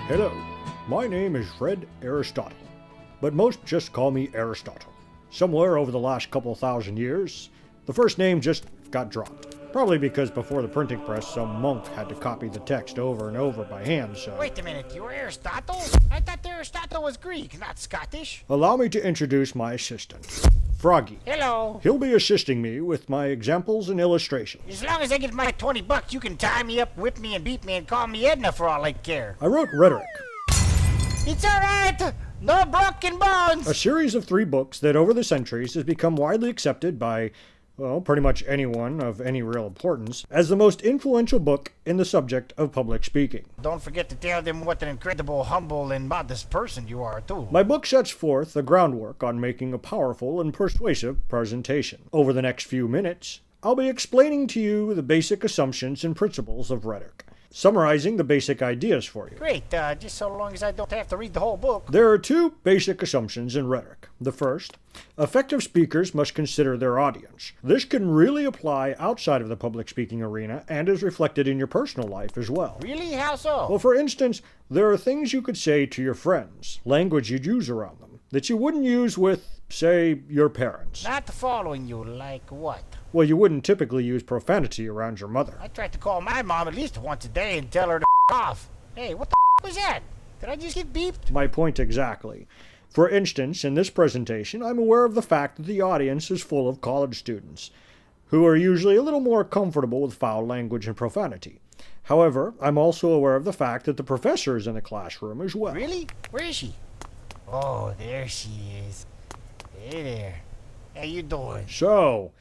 Hello, my name is Aristotle, but most just call me Aristotle. Somewhere over the last couple thousand years, the first name just got dropped. Probably because before the printing press, some monk had to copy the text over and over by hand, so... Wait a minute, you're Aristotle? I thought Aristotle was Greek, not Scottish. Allow me to introduce my assistant, Froggy. Hello. He'll be assisting me with my examples and illustrations. As long as I get my $20, you can tie me up, whip me, and beat me, and call me Edna for all I care. I wrote Rhetoric, It's alright! No broken bones! a series of 3 books that over the centuries has become widely accepted by, well, pretty much anyone of any real importance, as the most influential book in the subject of public speaking. Don't forget to tell them what an incredible, humble, and modest person you are, too. My book sets forth the groundwork on making a powerful and persuasive presentation. Over the next few minutes, I'll be explaining to you the basic assumptions and principles of rhetoric, summarizing the basic ideas for you. Great, just so long as I don't have to read the whole book. There are 2 basic assumptions in rhetoric. The first, effective speakers must consider their audience. This can really apply outside of the public speaking arena and is reflected in your personal life as well. Really? How so? Well, for instance, there are things you could say to your friends, language you'd use around them, that you wouldn't use with, say, your parents. Not following you, like what? Well, you wouldn't typically use profanity around your mother. I try to call my mom at least once a day and tell her to off. Hey, what the was that? Did I just get beeped? My point exactly. For instance, in this presentation, I'm aware of the fact that the audience is full of college students, who are usually a little more comfortable with foul language and profanity. However, I'm also aware of the fact that the professor is in the classroom as well. Really? Where is she? Oh, there she is. Hey there. How you doing? So,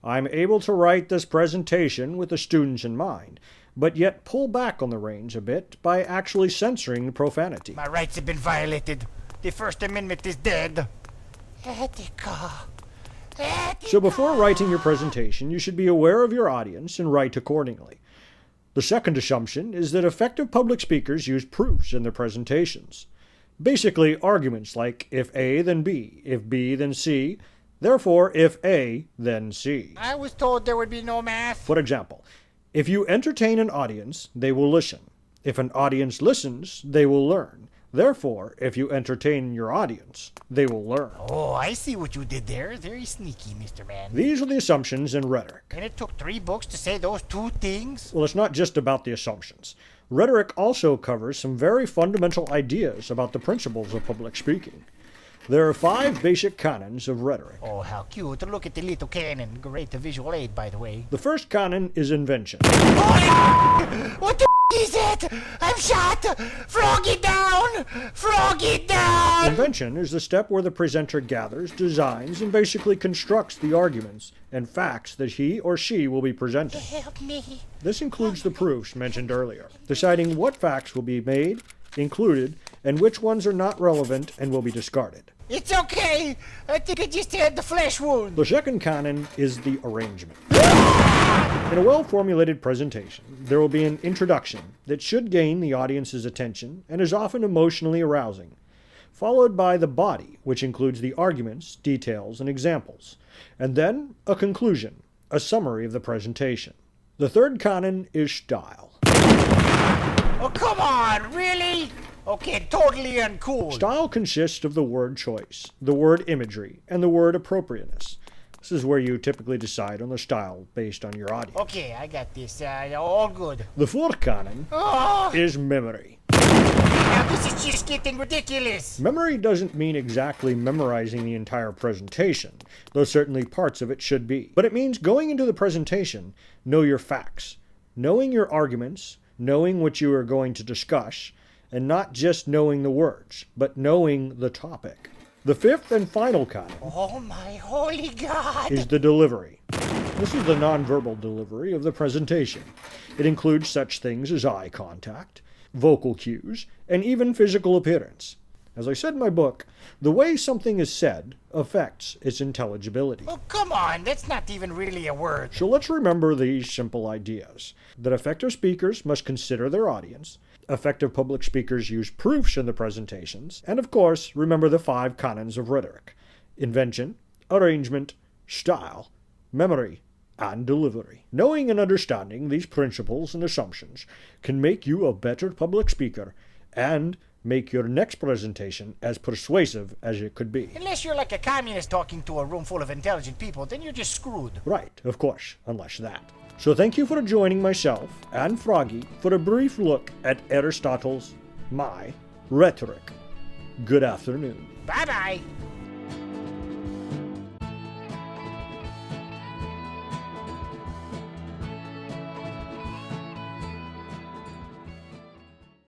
I'm able to write this presentation with the students in mind, but yet pull back on the reins a bit by actually censoring the profanity. My rights have been violated. The First Amendment is dead. Etika. So before writing your presentation, you should be aware of your audience and write accordingly. The second assumption is that effective public speakers use proofs in their presentations. Basically, arguments like, if A, then B, if B, then C, therefore, if A, then C. I was told there would be no math. For example, if you entertain an audience, they will listen. If an audience listens, they will learn. Therefore, if you entertain your audience, they will learn. Oh, I see what you did there. Very sneaky, Mr. Man. These are the assumptions in rhetoric. And it took 3 books to say those 2 things? Well, it's not just about the assumptions. Rhetoric also covers some very fundamental ideas about the principles of public speaking. There are 5 basic canons of rhetoric. Oh, how cute. Look at the little cannon. Great visual aid, by the way. The first canon is invention. What the is it? I'm shot! Froggy down! Froggy down! Invention is the step where the presenter gathers, designs, and basically constructs the arguments and facts that he or she will be presenting. Help me. This includes the proofs mentioned earlier, deciding what facts will be made, included, and which ones are not relevant and will be discarded. It's okay. I think I just had the flesh wound. The second canon is the arrangement. In a well-formulated presentation, there will be an introduction that should gain the audience's attention and is often emotionally arousing, followed by the body, which includes the arguments, details, and examples, and then a conclusion, a summary of the presentation. The third canon is style. Oh, come on, really? Okay, totally uncool. Style consists of the word choice, the word imagery, and the word appropriateness. This is where you typically decide on the style based on your audience. Okay, I got this. All good. The fourth canon is memory. Now this is just getting ridiculous. Memory doesn't mean exactly memorizing the entire presentation, though certainly parts of it should be. But it means going into the presentation, know your facts, knowing your arguments, knowing what you are going to discuss, and not just knowing the words, but knowing the topic. The fifth and final canon Oh my holy God! is the delivery. This is the nonverbal delivery of the presentation. It includes such things as eye contact, vocal cues, and even physical appearance. As I said in my book, the way something is said affects its intelligibility. Oh, come on, that's not even really a word. So let's remember these simple ideas. That effective speakers must consider their audience, effective public speakers use proofs in the presentations, and of course, remember the 5 canons of rhetoric: invention, arrangement, style, memory, and delivery. Knowing and understanding these principles and assumptions can make you a better public speaker and make your next presentation as persuasive as it could be. Unless you're like a communist talking to a room full of intelligent people, then you're just screwed. Right, of course, unless that. So thank you for joining myself and Froggy for a brief look at Aristotle's, my, Rhetoric. Good afternoon. Bye-bye.